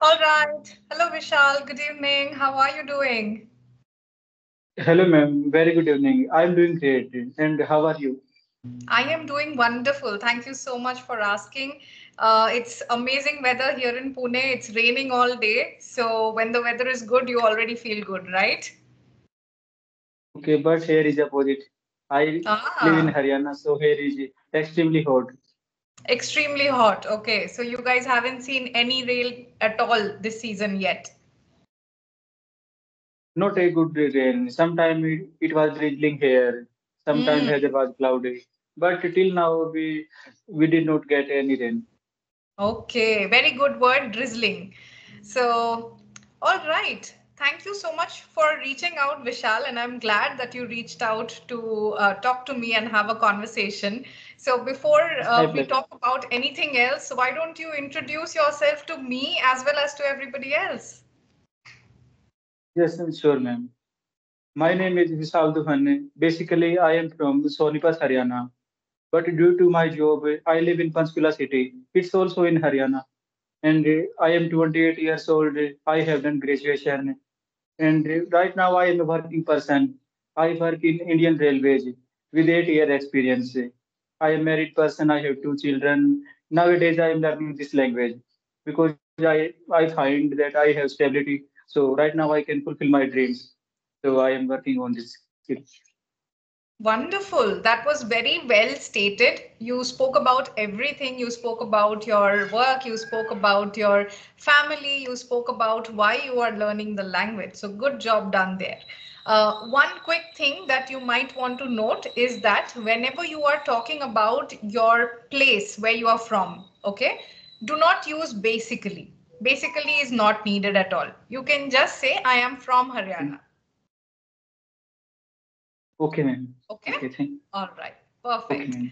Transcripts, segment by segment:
All right. Hello, Vishal. Good evening. How are you doing? Hello, ma'am. Very good evening. I'm doing great. And how are you? I am doing wonderful. Thank you so much for asking. It's amazing weather here in Pune. It's raining all day. So when the weather is good, you already feel good, right? Okay, but here is opposite. I live in Ah, Haryana, so here is extremely hot. extremely hot. Okay. So you guys haven't seen any rain at all this season yet. Not a good rain. Sometimes it was drizzling here. Sometimes Hmm. weather was cloudy. But till now we did not get any rain. Okay, very good word, drizzling. So, all right. Thank you so much for reaching out, Vishal, and I'm glad that you reached out to talk to me and have a conversation. So, before It's my we pleasure. talk about anything else, why don't you introduce yourself to me as well as to everybody else? Yes, sure, ma'am. My name is Vishal Duhanne. Basically, I am from Sonipat, Haryana. But due to my job, I live in Panchkula city. It's also in Haryana. And I am 28 years old. I have done graduation, and right now I am a working person. I work in Indian Railways with 8 year experience. I am married person. I have two children. Nowadays I am learning this language because I find that I have stability. So right now I can fulfill my dreams. So I am working on this skill. Wonderful. That was very well stated. You spoke about everything. You spoke about your work. You spoke about your family. You spoke about why you are learning the language. So, good job done there. One quick thing that you might want to note is that whenever you are talking about your place where you are from, okay, do not use basically. Basically is not needed at all. You can just say, I am from Haryana. Okay, ma'am. Okay. Okay, thank. All right. Okay, Perfect. ma'am.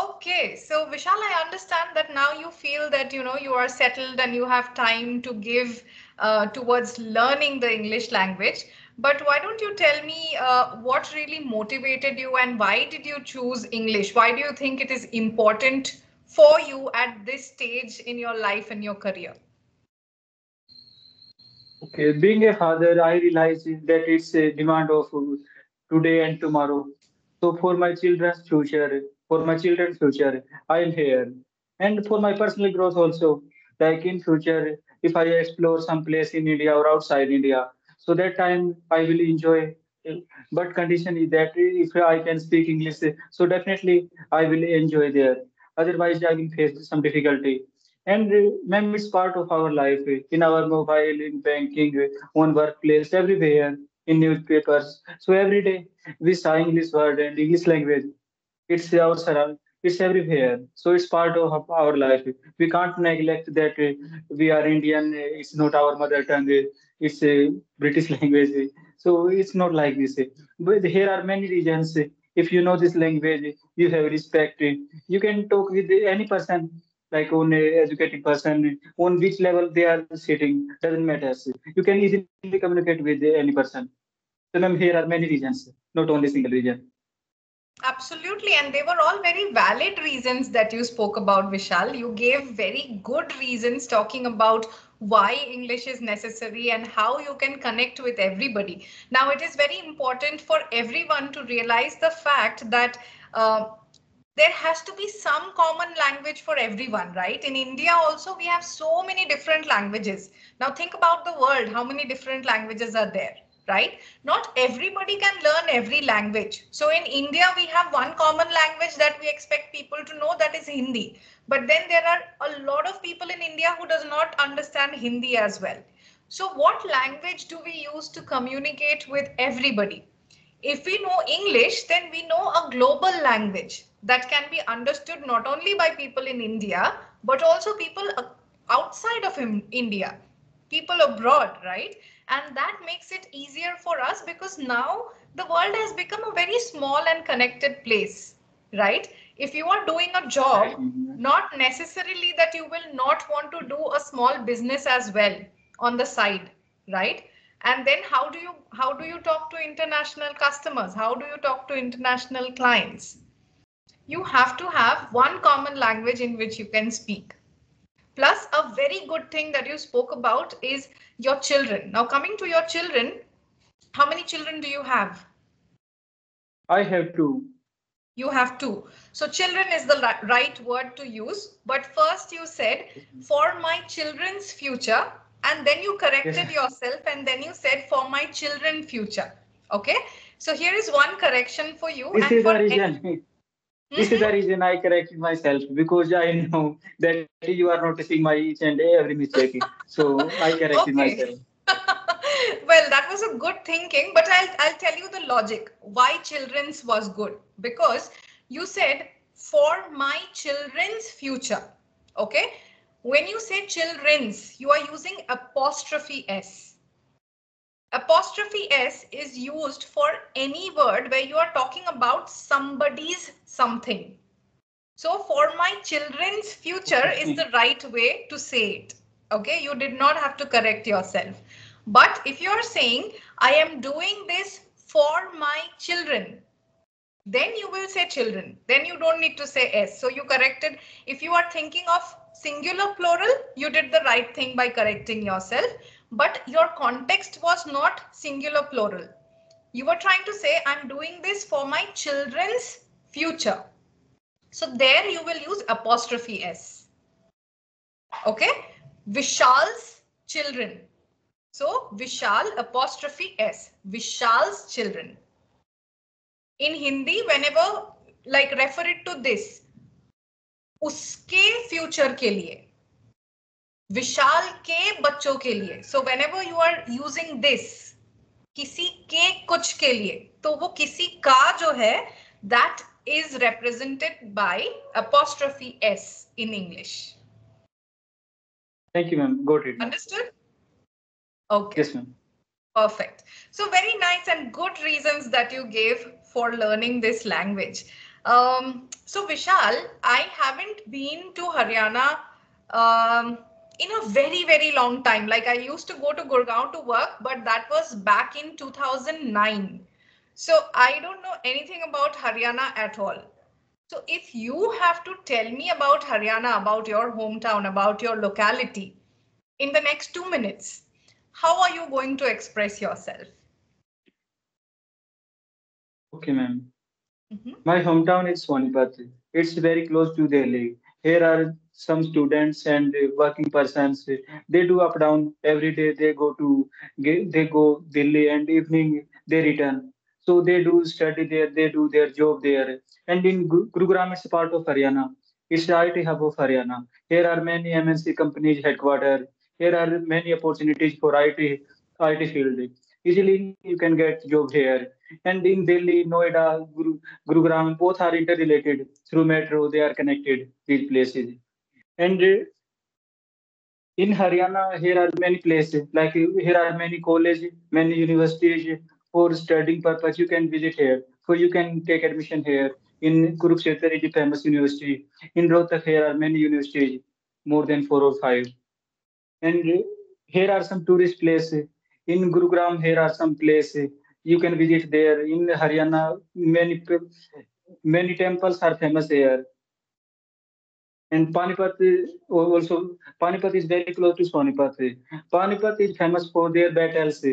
Okay, so Vishal, I understand that now you feel that you are settled and you have time to give towards learning the English language. But why don't you tell me what really motivated you and why did you choose English? Why do you think it is important for you at this stage in your life and your career? Okay, being a father, I realize that it's a demand of today and tomorrow. So for my children's future, I am here, and for my personal growth also. Like in future, if I explore some place in India or outside India, so that time I will enjoy. But condition is that if I can speak English, so definitely I will enjoy there. Otherwise, I will face some difficulty. And ma'am, it's part of our life in our mobile, in banking, on workplace, everywhere, in newspapers. So every day we say English word and English language. It's our surround. It's everywhere. So it's part of our life. We can't neglect that we are Indian. It's not our mother tongue. It's a British language. So it's not like this. But here are many regions. If you know this language, you have respect. You can talk with any person, like on a educated person, on which level they are sitting. Doesn't matter. You can easily communicate with any person. So ma'am, here are many regions, not only single region. Absolutely, and they were all very valid reasons that you spoke about, Vishal. You gave very good reasons talking about why English is necessary and how you can connect with everybody. Now, it is very important for everyone to realize the fact that uh, there has to be some common language for everyone, right? In India, also, we have so many different languages. Now, think about the world, how many different languages are there, right? Not everybody can learn every language. So, in India, we have one common language that we expect people to know, that is Hindi. But then there are a lot of people in India who does not understand Hindi as well. So, what language do we use to communicate with everybody? If we know English, then we know a global language that can be understood not only by people in India, but also people outside of India, people abroad, right? And that makes it easier for us because now the world has become a very small and connected place, right? If you are doing a Right. job, not necessarily that you will not want to do a small business as well on the side, right? And then how do you talk to international customers? How do you talk to international clients? You have to have one common language in which you can speak. Plus, a very good thing that you spoke about is your children. Now, coming to your children, how many children do you have? I have to. You have two. So, children is the right word to use. But first, you said, for my children's future, and then you Yes. corrected yourself, and then you said, for my children future. Okay. So, here is one correction for you, This and is for the any. reason. This is Mhm. the reason I corrected myself because I know that you are noticing my each and every mistake. So I corrected Okay. myself. Well, that was a good thinking, but I'll tell you the logic why children's was good, because you said for my children's future. Okay, when you say children's, you are using apostrophe s. Apostrophe s is used for any word where you are talking about somebody's something. So for my children's future is Okay. the right way to say it. Okay, you did not have to correct yourself. But if you are saying, I am doing this for my children, then you will say children. Then you don't need to say s. So you corrected. If you are thinking of singular plural, you did the right thing by correcting yourself. But your context was not singular plural. You were trying to say, I'm doing this for my children's future. So there you will use apostrophe s. Okay. Vishal's children. So Vishal apostrophe s. Vishal's children. In Hindi, whenever like refer it to this, उसके future के लिए, विशाल के बच्चों के लिए. So whenever you are using this, किसी के कुछ के लिए, तो वो किसी का जो है, that is represented by apostrophe s in English. Thank you, ma'am. Got it, ma'am. Understood? Okay. Yes, ma'am. Perfect. So very nice and good reasons that you gave for learning this language. So Vishal, I haven't been to Haryana in a very, very long time. Like I used to go to Gurgaon to work, but that was back in 2009. So I don't know anything about Haryana at all. So if you have to tell me about Haryana, about your hometown, about your locality in the next 2 minutes, how are you going to express yourself? Okay, ma'am. Mhm. My hometown is Sonipat. It's very close to Delhi. Here are some students and working persons. They do up down every day. They go Delhi and evening they return. So they do study there. They do their job there. And in Gurugram, it's part of Haryana. It's the IT hub of Haryana. Here are many MNC companies headquarters. Here are many opportunities for IT field. Easily you can get job here. And in Delhi, Noida, Gurugram, both are interrelated through metro. They are connected, these places. And in Haryana, here are many places, like here are many colleges, many universities for studying purpose. You can visit here, for you can take admission here. In Kurukshetra is a famous university. In Rohtak, here are many universities, more than four or five. And here are some tourist places. In Gurugram, here are some places you can visit there. In Haryana, many temples are famous here. And Panipat also, Panipat is very close to Sonipat. Panipat is famous for their battles.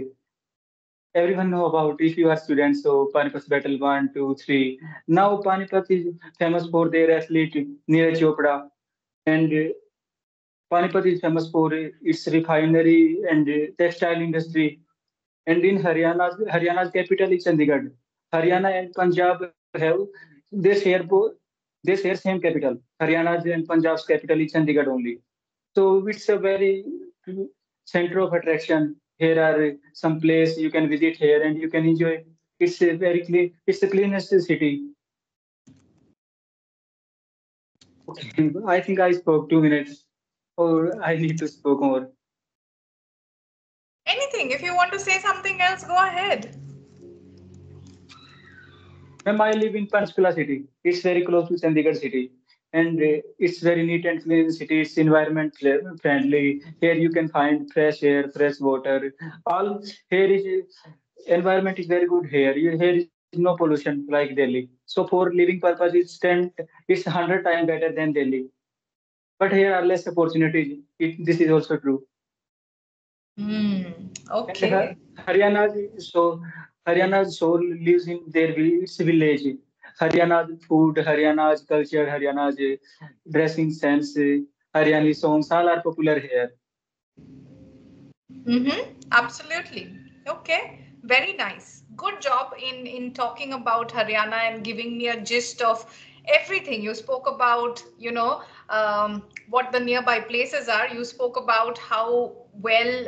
Everyone know about if you are students, so Panipat battle one, two, three. Now Panipat is famous for their athlete Neeraj Chopra, and Panipat is famous for its refinery and textile industry. And in Haryana's capital is Chandigarh. Haryana and Punjab have they share both they share same capital. Haryana's and Punjab's capital is Chandigarh only. So it's a very center of attraction. Here are some place you can visit here and you can enjoy. It's a very clean. It's the cleanest city. Okay, I think I spoke 2 minutes, or I need to speak more. Anything. If you want to say something else, go ahead. Ma'am, I live in Panchkula city. It's very close to Chandigarh city. And it's very neat and clean city. It's environment friendly. Here you can find fresh air, fresh water. All here is environment is very good here. Here is no pollution like Delhi. So for living purpose, it's 100 times better than Delhi. but here are less opportunities. This is also true. Hmm. And Okay. Haryana's soul lives in its village. Haryana's food, Haryana's culture, Haryana's dressing sense, Haryani songs, all are popular here. Mm-hmm. Absolutely. Okay. Very nice. Good job in talking about Haryana and giving me a gist of everything. You spoke about, what the nearby places are. You spoke about how well,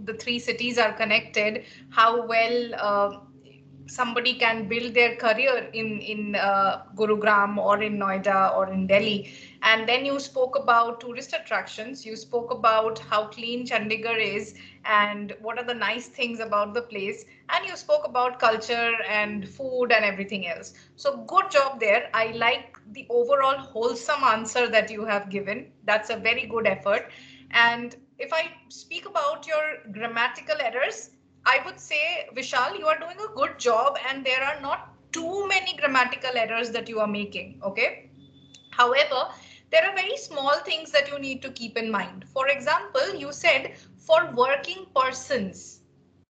the three cities are connected, how well somebody can build their career in Gurugram or in Noida or in Delhi. And then you spoke about tourist attractions. You spoke about how clean Chandigarh is and what are the nice things about the place. And you spoke about culture and food and everything else. So good job there. I like the overall wholesome answer that you have given. That's a very good effort. And if I speak about your grammatical errors, I would say, Vishal, you are doing a good job and there are not too many grammatical errors that you are making. Okay. However, there are very small things that you need to keep in mind. For example, you said for working persons.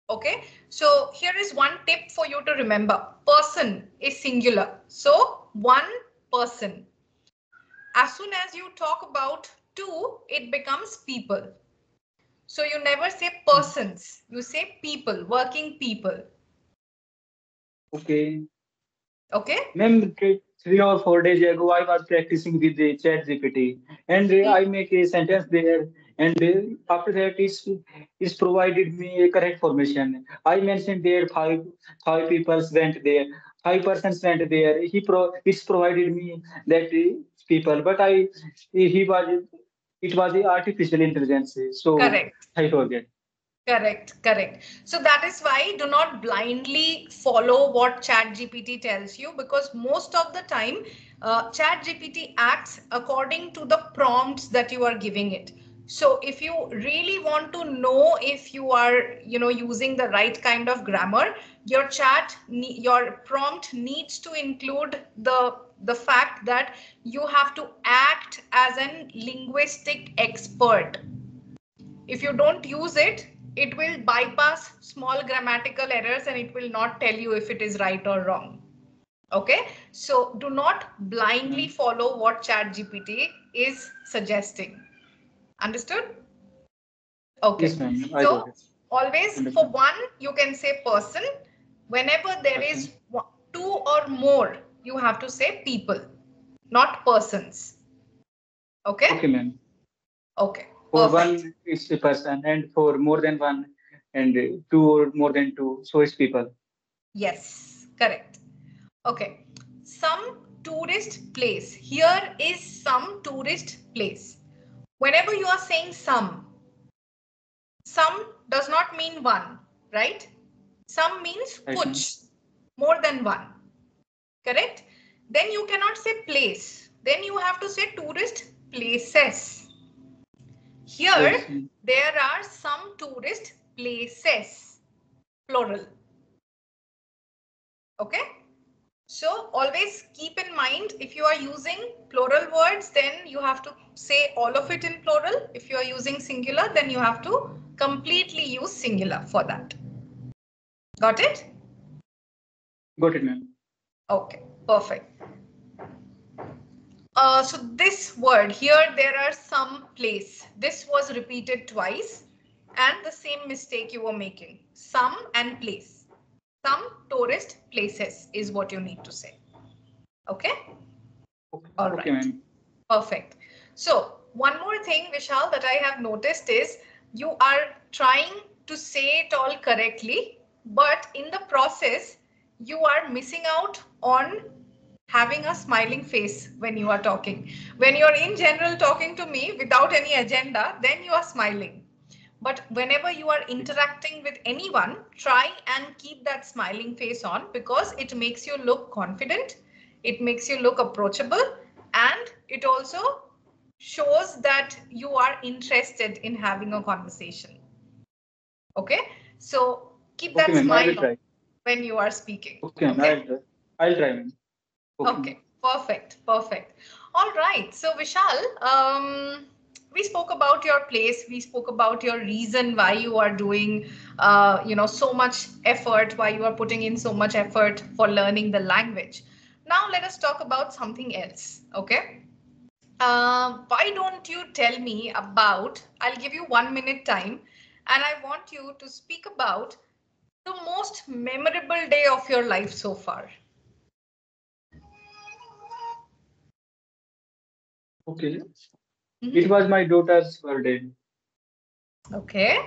Okay. So here is one tip for you to remember. Person is singular. So one person. As soon as you talk about two, it becomes people. So you never say persons, you say people, working people. Okay. Okay? Ma'am, 3 or 4 days ago, I was practicing with the Chat GPT, and I make a sentence there, and after that, it's provided me a correct formation. I mentioned there five people went there, 5 persons went there. It's provided me that people, but he was it was the artificial intelligence, so Correct. I forget. Correct, correct. So that is why do not blindly follow what ChatGPT tells you, because most of the time ChatGPT acts according to the prompts that you are giving it. So if you really want to know if you are, using the right kind of grammar, your prompt needs to include the fact that you have to act as an linguistic expert. If you don't use it, it will bypass small grammatical errors and it will not tell you if it is right or wrong. Okay, so do not blindly Ma'am. follow what ChatGPT is suggesting. Understood? Okay, Yes, ma'am. I got so it. always for Understand. one you can say person. Whenever there is Person. two or more, you have to say people, not persons. Okay, Okay. ma'am. Okay, For perfect. one, it's a person, and for more than one, and two or more than two, so it's people. Yes, correct. Okay, some tourist place. Here is some tourist place. Whenever you are saying some does not mean one, right? Some means Right, ma'am. kuch, more than one, correct? Then you cannot say place. Then you have to say tourist places. Here, Place. Mm. there are some tourist places, plural. Okay? So always keep in mind, if you are using plural words, then you have to say all of it in plural. If you are using singular, then you have to completely use singular for that. Got it? Got it, ma'am. Okay, perfect. So this word here, there are some place. This was repeated twice and the same mistake you were making. Some and place. Some tourist places is what you need to say. Okay? Okay, All okay, right. ma'am. Perfect. So, one more thing, Vishal, that I have noticed is you are trying to say it all correctly, but in the process, you are missing out on having a smiling face when you are talking. When you're in general talking to me without any agenda, then you are smiling. But whenever you are Okay, interacting with anyone, try and keep that smiling face on because it makes you look confident, it makes you look approachable, and it also shows that you are interested in having a conversation. Okay, so keep okay, that ma'am. I smile will on try. when you are speaking. Okay, ma'am. Okay. I'll try. I'll try, ma'am. Okay, ma'am. Okay, perfect, perfect. All right. So, Vishal, we spoke about your place. We spoke about your reason why you are doing, so much effort, why you are putting in so much effort for learning the language. Now, let us talk about something else. Okay. Why don't you tell me about? I'll give you 1 minute time, and I want you to speak about the most memorable day of your life so far. Okay. It Mhm. was my daughter's birthday. Okay.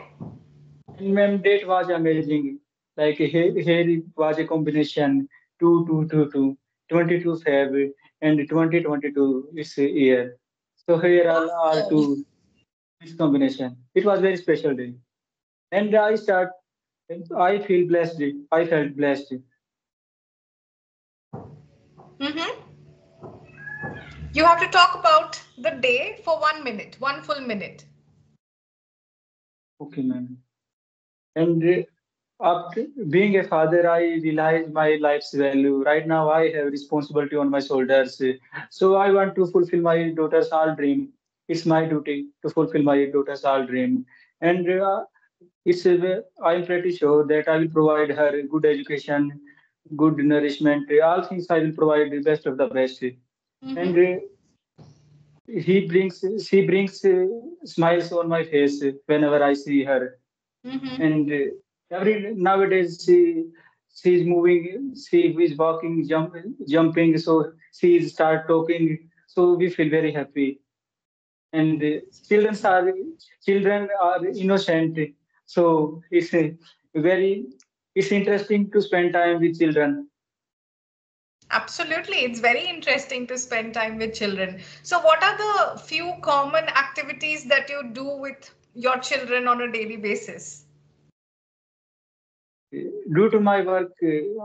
And ma'am, that was amazing. Like here was a combination 2222, 22 Feb and 2022 is a year. So here are Wow. two this combination. It was very special day. And I feel blessed. I felt blessed. Mm-hmm. You have to talk about the day for 1 minute, one full minute. Okay, ma'am. And after being a father, I realize my life's value. Right now, I have responsibility on my shoulders. So I want to fulfill my daughter's all dream. It's my duty to fulfill my daughter's all dream. And I'm pretty sure that I will provide her good education, good nourishment, all things I will provide the best of the best. And Mm-hmm. he brings, she brings smiles on my face whenever I see her. Mm-hmm. And every nowadays she is moving, she is walking, jumping. So she is start talking. So we feel very happy. And children are innocent. So very it's interesting to spend time with children. Absolutely. It's very interesting to spend time with children. So, what are the few common activities that you do with your children on a daily basis? Due to my work,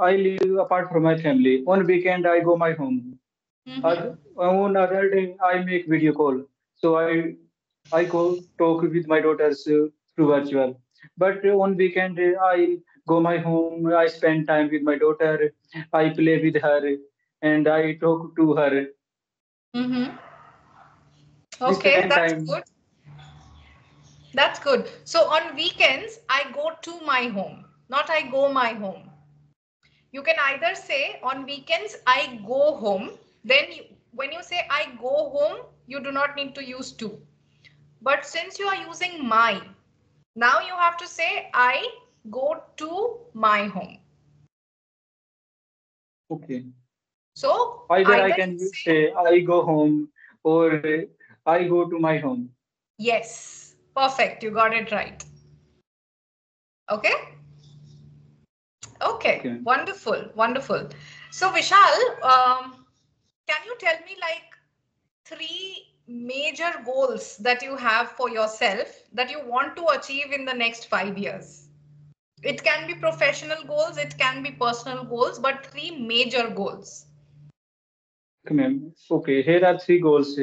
I live apart from my family. On weekend, I go my home. Mm-hmm. On other day, I make video call. So I go talk with my daughters through virtual. But on weekend, I go my home. I spend time with my daughter. I play with her, and I talk to her. Mm-hmm. We Okay, spend that's time. good. That's good. So, on weekends, I go to my home, not I go my home. You can either say on weekends I go home. Then when you say I go home, you do not need to use to. But since you are using my, now you have to say I go to my home. Okay. So Either I either you can say say I go home or I go to my home. yes. Perfect. You got it right. Okay. Okay. Okay. Wonderful. Wonderful. So Vishal, can you tell me like three major goals that you have for yourself that you want to achieve in the next 5 years? It can be professional goals, it can be personal goals, but three major goals. Okay, ma'am. Okay, here are three goals.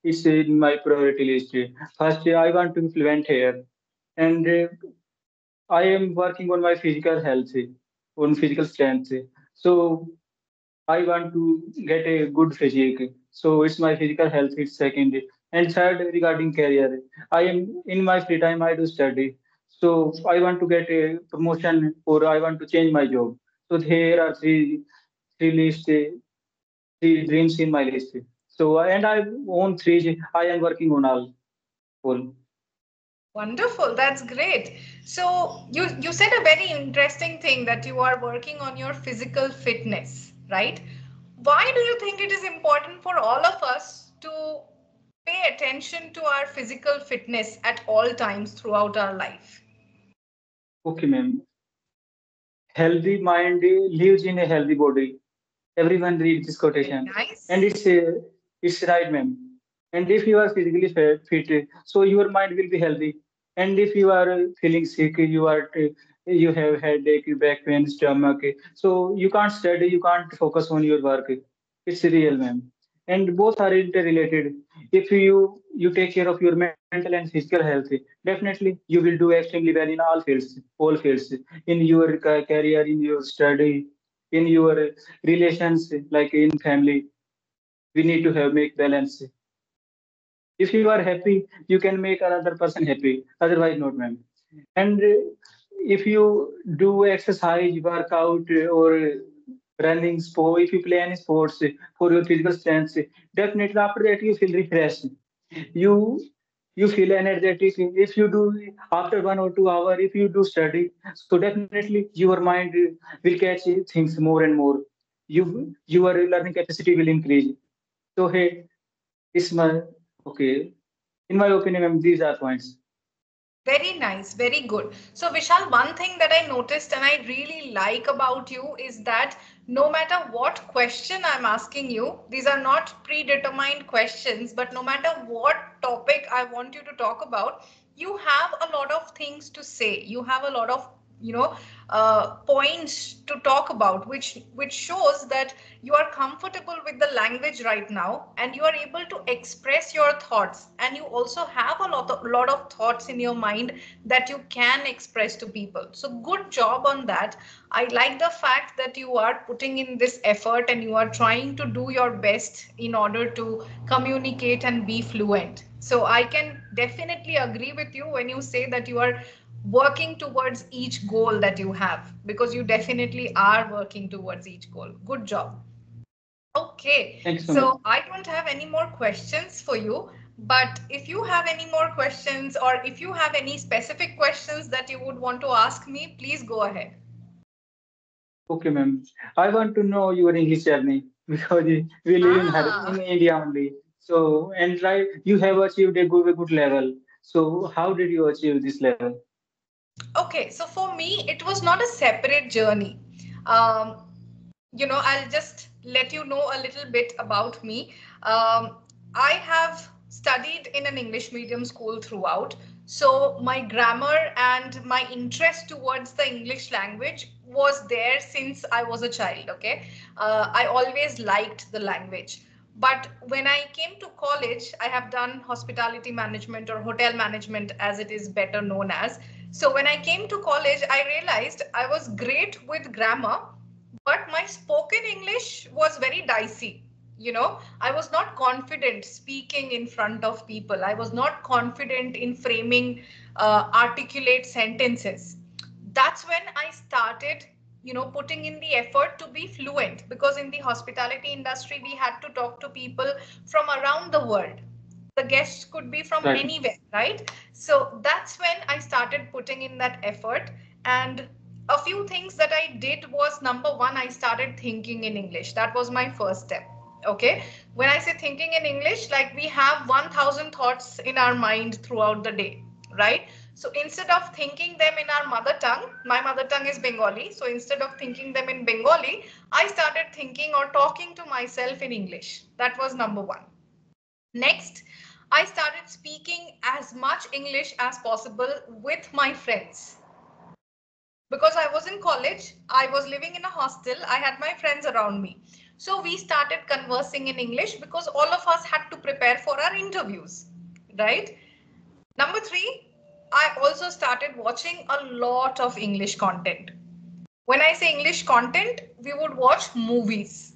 It's in my priority list. First, I want to be fluent here, and I am working on my physical health, on physical strength. So I want to get a good physique. So it's my physical health. It's second, and third regarding career. I am in my free time. I do study. So I want to get a promotion or I want to change my job. So here are three lists, three dreams in my list. So and I own three. I am working on all. Wonderful, that's great. So you said a very interesting thing that you are working on your physical fitness, right? Why do you think it is important for all of us to pay attention to our physical fitness at all times throughout our life? Okay, ma'am. Healthy mind lives in a healthy body. Everyone reads this Very quotation, and nice. it's right, ma'am. And if you are physically fit, so your mind will be healthy. And if you are feeling sick, you have headache, back pain, stomach, so you can't study, you can't focus on your work. It's real, ma'am. And both are interrelated. If you take care of your mental and physical health, definitely you will do extremely well in all fields, in your career, in your study, in your relations, like in family. We need to have make balance. If you are happy, you can make another person happy. Otherwise, not, ma'am. And if you do exercise, workout, or running sport, if you play any sports for your physical strength, definitely after that you feel refreshed. You you feel energetic. If you do after 1 or 2 hours, if you do study, so definitely your mind will catch things more and more. Your learning capacity will increase. So hey, it's my okay. In my opinion, ma'am, these are points. Very nice, very good. So, Vishal, one thing that I noticed and I really like about you is that no matter what question I'm asking you, these are not predetermined questions, but no matter what topic I want you to talk about, you have a lot of things to say. You have a lot of points to talk about, which shows that you are comfortable with the language right now and you are able to express your thoughts, and you also have a lot of thoughts in your mind that you can express to people. So good job on that. I like the fact that you are putting in this effort and you are trying to do your best in order to communicate and be fluent. So I can definitely agree with you when you say that you are working towards each goal that you have, because you definitely are working towards each goal. Good job. Okay, Thank you so much. so I don't have any more questions for you, but if you have any more questions or if you have any specific questions that you would want to ask me, please go ahead. Okay, ma'am. I want to know your English journey because we live in Ah, India only. So, and right, you have achieved a good level. So, how did you achieve this level? okay, so for me, it was not a separate journey. Um, I'll just let you know a little bit about me. I have studied in an English medium school throughout. So my grammar and my interest towards the English language was there since I was a child. Okay. I always liked the language. But when I came to college, I have done hospitality management or hotel management as it is better known as. So when I came to college, I realized I was great with grammar, but my spoken English was very dicey. I was not confident speaking in front of people. I was not confident in framing articulate sentences. That's when I started, putting in the effort to be fluent, because in the hospitality industry, we had to talk to people from around the world. The guests could be from Right. anywhere, right? So that's when I started putting in that effort. And a few things that I did was, number one, I started thinking in English. That was my first step. Okay. When I say thinking in English, like we have 1,000 thoughts in our mind throughout the day, right? So instead of thinking them in our mother tongue, my mother tongue is Bengali. So instead of thinking them in Bengali, I started thinking or talking to myself in English. That was number one. Next, I started speaking as much English as possible with my friends. Because I was in college, I was living in a hostel, I had my friends around me. So we started conversing in English because all of us had to prepare for our interviews, right? Number three, I also started watching a lot of English content. When I say English content, we would watch movies,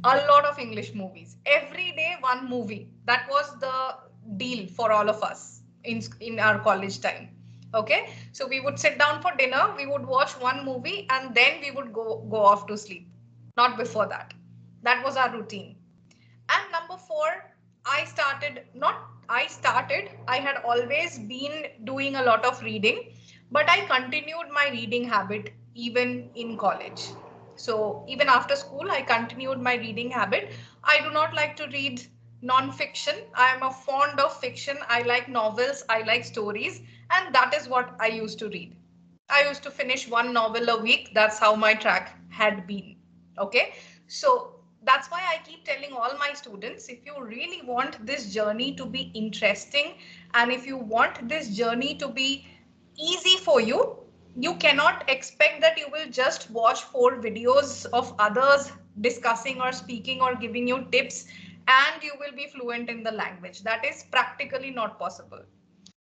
a lot of English movies. Every day, one movie. That was the deal for all of us in our college time. Okay, so we would sit down for dinner, we would watch one movie, and then we would go off to sleep. Not before that. That was our routine. And number four, I had always been doing a lot of reading, but I continued my reading habit even in college. So even after school, I continued my reading habit. I do not like to read non-fiction. I am a fond of fiction. I like novels, I like stories, and that is what I used to read. I used to finish one novel a week. That's how my track had been. Okay. So that's why I keep telling all my students, if you really want this journey to be interesting and if you want this journey to be easy for you, you cannot expect that you will just watch 4 videos of others discussing or speaking or giving you tips and you will be fluent in the language. That is practically not possible.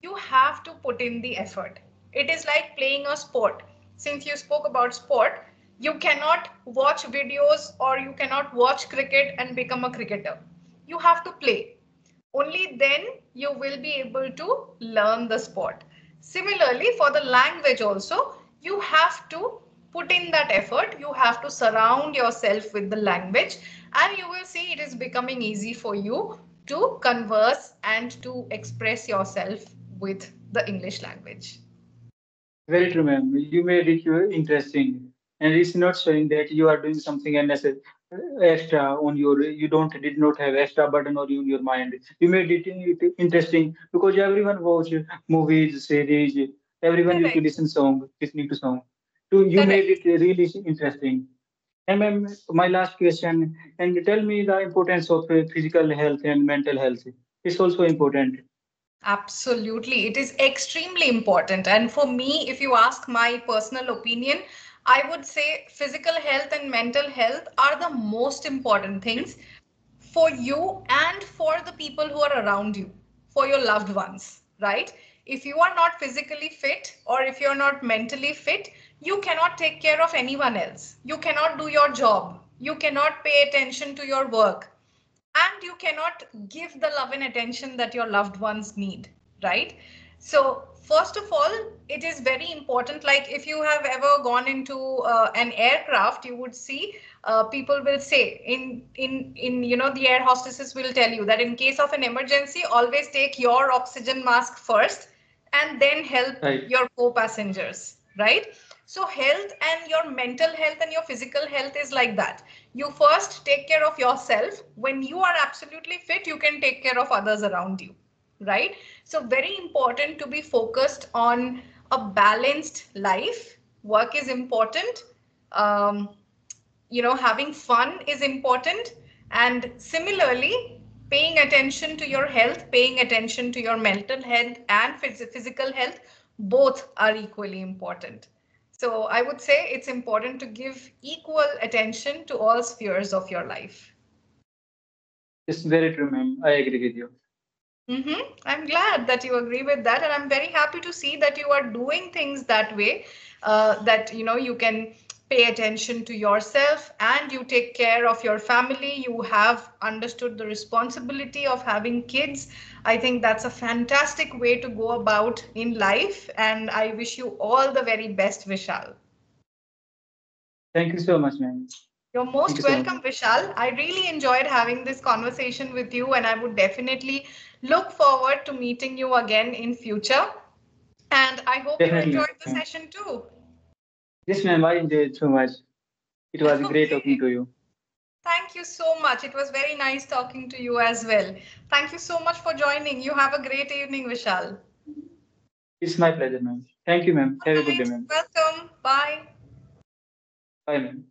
You have to put in the effort. It is like playing a sport. Since you spoke about sport, You cannot watch videos or you cannot watch cricket and become a cricketer. You have to play. Only then you will be able to learn the sport. Similarly, for the language also, you have to put in that effort. You have to surround yourself with the language, and you will see it is becoming easy for you to converse and to express yourself with the English language. Very true, ma'am. You made it interesting, and it's not showing that you are doing something unnecessary, extra on your. You don't did not have extra burden on your mind. You made it interesting because everyone watch movies, series. Everyone used to Correct. listening to song. To you made Correct. it really interesting. And ma'am, my last question, and tell me the importance of physical health and mental health. It's also important. Absolutely. It is extremely important. And for me, if you ask my personal opinion, I would say physical health and mental health are the most important things for you and for the people who are around you, for your loved ones, right? If you are not physically fit or if you're not mentally fit, you cannot take care of anyone else. You cannot do your job. You cannot pay attention to your work, and you cannot give the love and attention that your loved ones need, right? So first of all, it is very important. Like if you have ever gone into an aircraft, you would see people will say in the air hostesses will tell you that in case of an emergency, always take your oxygen mask first and then help Right. your co-passengers, right? So health and your mental health and your physical health is like that. You first take care of yourself. When you are absolutely fit, you can take care of others around you, right? So very important to be focused on a balanced life. Work is important. um, Having fun is important, and similarly paying attention to your health, paying attention to your mental health and physical health, both are equally important. So I would say it's important to give equal attention to all spheres of your life. It's very true, ma'am. I agree with you. I'm glad that you agree with that, and I'm very happy to see that you are doing things that way. That you can pay attention to yourself and you take care of your family. You have understood the responsibility of having kids. I think that's a fantastic way to go about in life, and I wish you all the very best, Vishal. Thank you so much, ma'am. You're Thank most you so much. welcome, Vishal. I really enjoyed having this conversation with you, and I would definitely look forward to meeting you again in future. And I hope you Definitely, enjoyed ma'am. the session too. Yes, ma'am. I enjoyed so much. It was great talking Okay. to you. Thank you so much. It was very nice talking to you as well. Thank you so much for joining. You have a great evening, Vishal. It's my pleasure, ma'am. Thank you, ma'am. All Have a good day, right. ma'am. Welcome. Bye. Bye, ma'am.